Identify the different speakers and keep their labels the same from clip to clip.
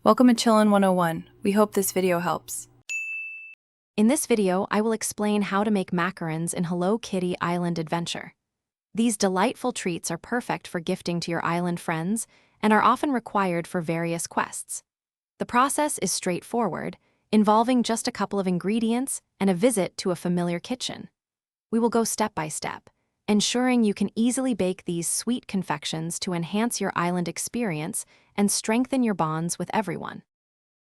Speaker 1: Welcome to Chillin' 101. We hope this video helps.
Speaker 2: In this video, I will explain how to make macarons in Hello Kitty Island Adventure. These delightful treats are perfect for gifting to your island friends and are often required for various quests. The process is straightforward, involving just a couple of ingredients and a visit to a familiar kitchen. We will go step by step, ensuring you can easily bake these sweet confections to enhance your island experience and strengthen your bonds with everyone.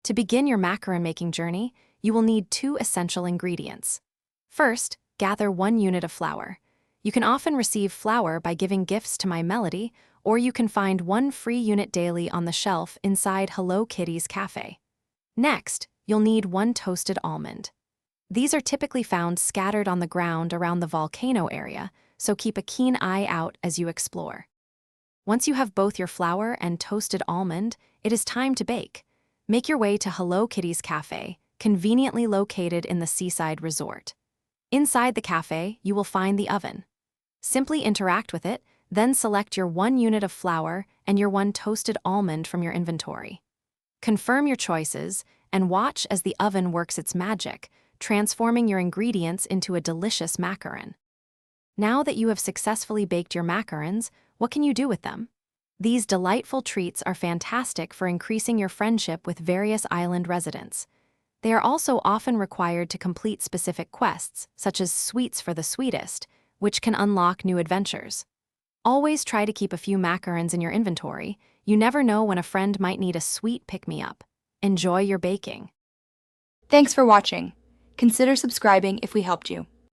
Speaker 2: To begin your macaron-making journey, you will need 2 essential ingredients. First, gather 1 unit of flour. You can often receive flour by giving gifts to My Melody, or you can find 1 free unit daily on the shelf inside Hello Kitty's cafe. Next, you'll need 1 toasted almond. These are typically found scattered on the ground around the volcano area, so keep a keen eye out as you explore. Once you have both your flour and toasted almond, it is time to bake. Make your way to Hello Kitty's cafe, conveniently located in the seaside resort. Inside the cafe, you will find the oven. Simply interact with it, then select your 1 unit of flour and your 1 toasted almond from your inventory. Confirm your choices and watch as the oven works its magic, transforming your ingredients into a delicious macaron. Now that you have successfully baked your macarons, what can you do with them? These delightful treats are fantastic for increasing your friendship with various island residents. They are also often required to complete specific quests, such as Sweets for the Sweetest, which can unlock new adventures. Always try to keep a few macarons in your inventory. You never know when a friend might need a sweet pick-me-up. Enjoy your baking.
Speaker 1: Thanks for watching. Consider subscribing if we helped you.